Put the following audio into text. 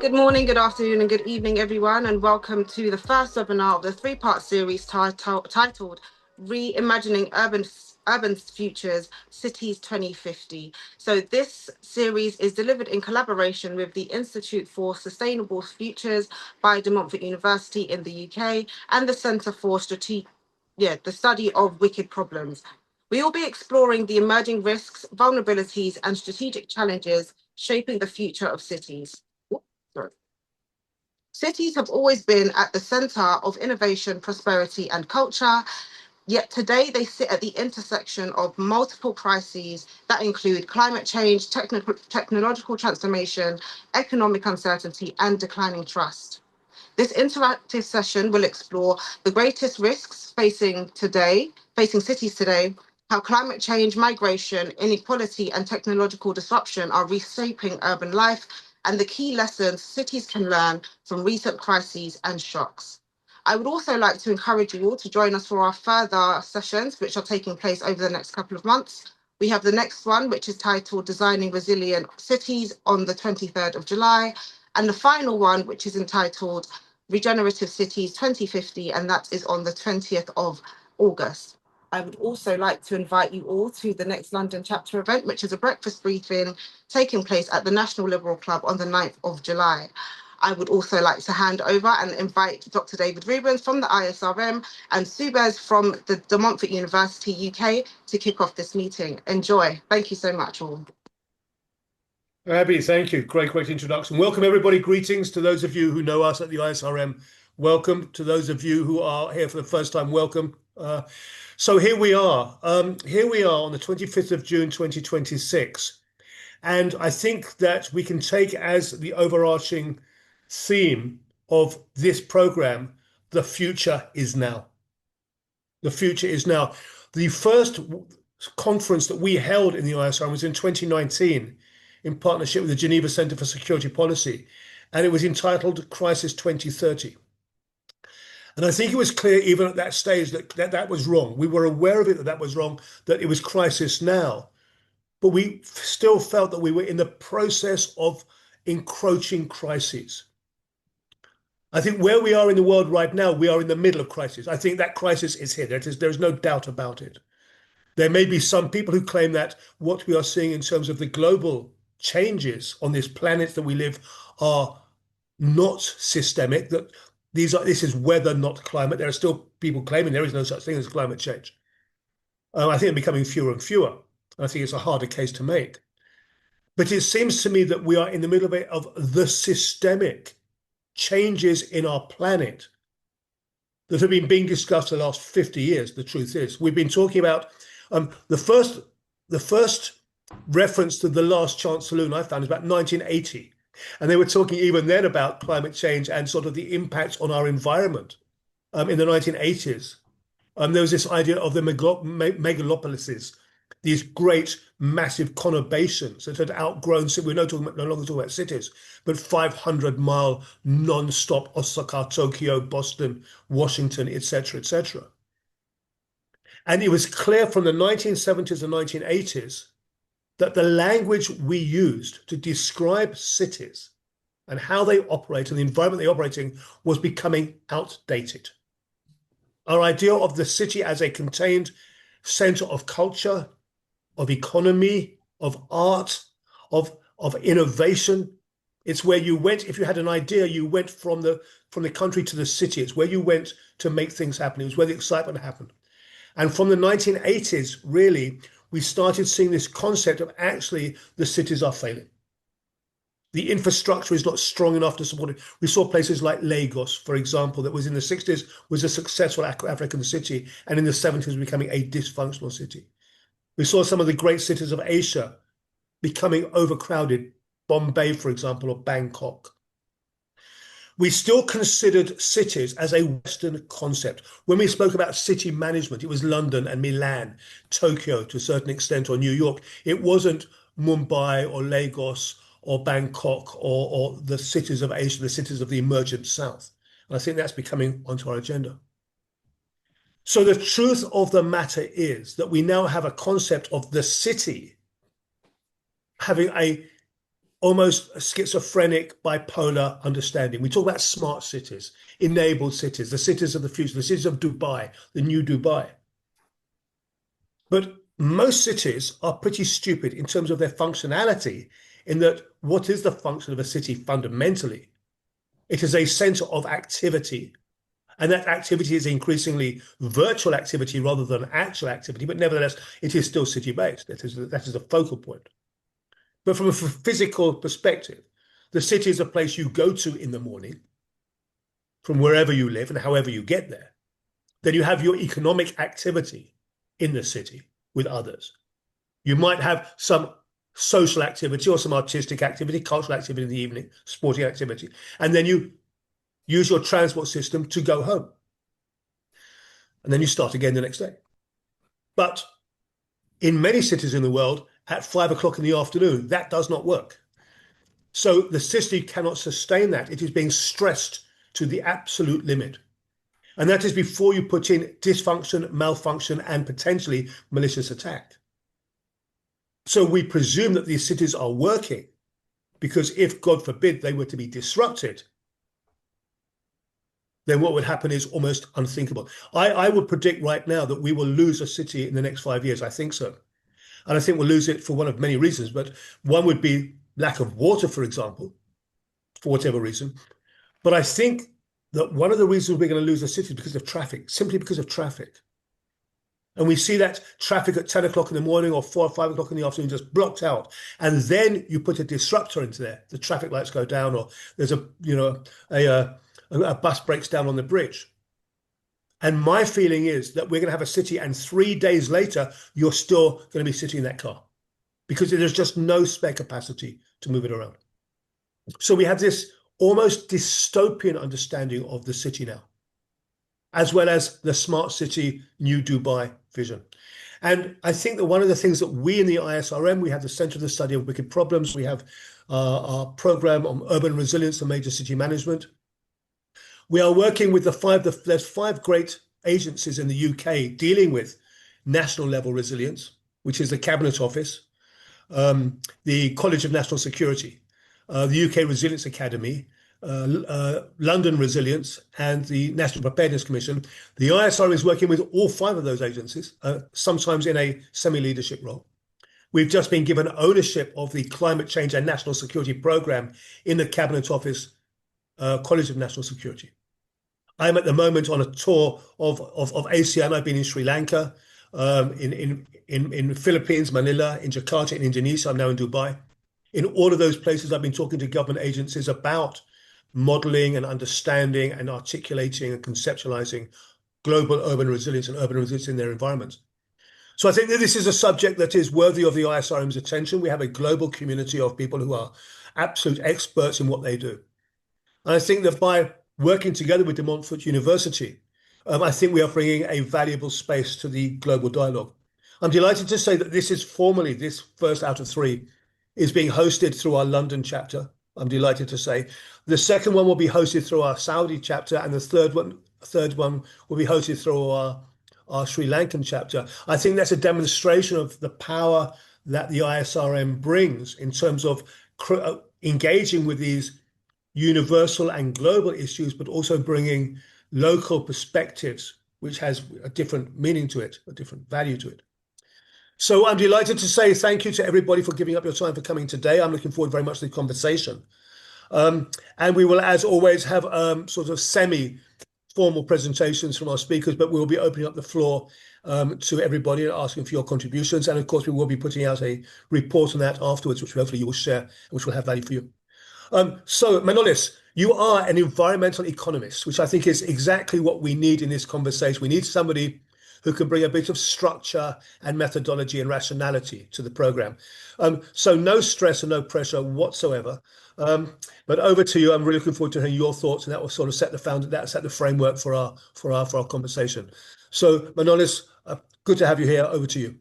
Good morning, good afternoon, and good evening, everyone, and welcome to the first webinar of the three-part series titled Reimagining Urban Futures, Cities 2050. So this series is delivered in collaboration with the Institute for Sustainable Futures by Montfort University in the UK and the Centre for the Study of Wicked Problems. We will be exploring the emerging risks, vulnerabilities, and strategic challenges shaping the future of cities. Cities have always been at the center of innovation, prosperity, and culture, yet today they sit at the intersection of multiple crises that include climate change, technological transformation, economic uncertainty, and declining trust. This interactive session will explore the greatest risks facing cities today, how climate change, migration, inequality, and technological disruption are reshaping urban life, and the key lessons cities can learn from recent crises and shocks. I would also like to encourage you all to join us for our further sessions, which are taking place over the next couple of months. We have the next one, which is titled Designing Resilient Cities on the 23rd of July, and the final one, which is entitled Regenerative Cities 2050, and that is on the 20th of August. I would also like to invite you all to the next London Chapter event, which is a breakfast briefing taking place at the National Liberal Club on the 9th of July. I would also like to hand over and invite Dr. David Rubens from the ISRM and Subez from the Montfort University UK to kick off this meeting. Enjoy. Thank you so much all. Abby, thank you. Great introduction. Welcome, everybody. Greetings to those of you who know us at the ISRM. Welcome to those of you who are here for the first time. Welcome. So here we are. Here we are on the 25th of June, 2026. And I think that we can take as the overarching theme of this program, the future is now. The future is now. The first conference that we held in the ISRM was in 2019 in partnership with the Geneva Centre for Security Policy, and it was entitled Crisis 2030. And I think it was clear even at that stage that was wrong. We were aware of it, that was wrong, that it was crisis now. But we still felt that we were in the process of encroaching crises. I think where we are in the world right now, we are in the middle of crisis. I think that crisis is here. There's no doubt about it. There may be some people who claim that what we are seeing in terms of the global changes on this planet that we live are not systemic, that this is weather, not climate. There are still people claiming there is no such thing as climate change. I think they're becoming fewer and fewer. I think it's a harder case to make. But it seems to me that we are in the middle of the systemic changes in our planet that have been being discussed the last 50 years. The truth is, we've been talking about the first reference to the last chance saloon I found is about 1980. And they were talking even then about climate change and sort of the impacts on our environment in the 1980s. There was this idea of the megalopolises, these great, massive conurbations that had outgrown, so we're no longer talking about cities, but 500-mile non-stop Osaka, Tokyo, Boston, Washington, etc., etc. And it was clear from the 1970s and 1980s that the language we used to describe cities and how they operate and the environment they operate in was becoming outdated. Our idea of the city as a contained center of culture, of economy, of art, of innovation. It's where you went, if you had an idea, you went from the country to the city. It's where you went to make things happen. It was where the excitement happened. And from the 1980s, really, we started seeing this concept of actually the cities are failing. The infrastructure is not strong enough to support it. We saw places like Lagos, for example, that was in the 60s, was a successful African city, and in the 70s becoming a dysfunctional city. We saw some of the great cities of Asia becoming overcrowded, Bombay, for example, or Bangkok. We still considered cities as a Western concept. When we spoke about city management, it was London and Milan, Tokyo to a certain extent, or New York. It wasn't Mumbai or Lagos or Bangkok or the cities of Asia, the cities of the emergent South. And I think that's becoming onto our agenda. So the truth of the matter is that we now have a concept of the city having a almost a schizophrenic, bipolar understanding. We talk about smart cities, enabled cities, the cities of the future, the cities of Dubai, the new Dubai. But most cities are pretty stupid in terms of their functionality, in that what is the function of a city fundamentally? It is a center of activity. And that activity is increasingly virtual activity rather than actual activity, but nevertheless, it is still city-based. That is the focal point. But from a physical perspective, the city is a place you go to in the morning from wherever you live and however you get there. Then you have your economic activity in the city with others. You might have some social activity or some artistic activity, cultural activity in the evening, sporting activity, and then you use your transport system to go home. And then you start again the next day. But in many cities in the world, at 5 o'clock in the afternoon, that does not work. So the city cannot sustain that. It is being stressed to the absolute limit. And that is before you put in dysfunction, malfunction, and potentially malicious attack. So we presume that these cities are working, because if, God forbid, they were to be disrupted, then what would happen is almost unthinkable. I would predict right now that we will lose a city in the next 5 years. I think so. And I think we'll lose it for one of many reasons. But one would be lack of water, for example, for whatever reason. But I think that one of the reasons we're going to lose a city is because of traffic, simply because of traffic. And we see that traffic at 10 o'clock in the morning or 4 or 5 o'clock in the afternoon just blocked out. And then you put a disruptor into there. The traffic lights go down, or there's a bus breaks down on the bridge. And my feeling is that we're going to have a city, and 3 days later, you're still going to be sitting in that car because there's just no spare capacity to move it around. So we have this almost dystopian understanding of the city now, as well as the smart city, new Dubai vision. And I think that one of the things that we in the ISRM, we have the Center of the Study of Wicked Problems, we have our program on urban resilience and major city management. We are working with there's 5 great agencies in the UK dealing with national level resilience, which is the Cabinet Office, the College of National Security, the UK Resilience Academy, London Resilience, and the National Preparedness Commission. The ISR is working with all 5 of those agencies, sometimes in a semi-leadership role. We've just been given ownership of the Climate Change and National Security Programme in the Cabinet Office, College of National Security. I'm at the moment on a tour of ASEAN. I've been in Sri Lanka, in Philippines, Manila, in Jakarta, in Indonesia. I'm now in Dubai. In all of those places, I've been talking to government agencies about modeling and understanding and articulating and conceptualizing global urban resilience and urban resilience in their environments. So I think that this is a subject that is worthy of the ISRM's attention. We have a global community of people who are absolute experts in what they do. And I think that by working together with the Montfort University, I think we are bringing a valuable space to the global dialogue. I'm delighted to say that this first out of 3, is being hosted through our London chapter. I'm delighted to say. The second one will be hosted through our Saudi chapter, and the third one will be hosted through our Sri Lankan chapter. I think that's a demonstration of the power that the ISRM brings in terms of engaging with these universal and global issues, but also bringing local perspectives, which has a different meaning to it, a different value to it. So I'm delighted to say thank you to everybody for giving up your time for coming today. I'm looking forward very much to the conversation. And we will, as always, have sort of semi-formal presentations from our speakers, but we'll be opening up the floor to everybody and asking for your contributions. And of course, we will be putting out a report on that afterwards, which hopefully you will share, which will have value for you. So Manolis, you are an environmental economist, which I think is exactly what we need in this conversation. We need somebody who can bring a bit of structure and methodology and rationality to the program. So no stress and no pressure whatsoever. But over to you. I'm really looking forward to hearing your thoughts, and that will sort of set the framework for our conversation. So Manolis, good to have you here. Over to you.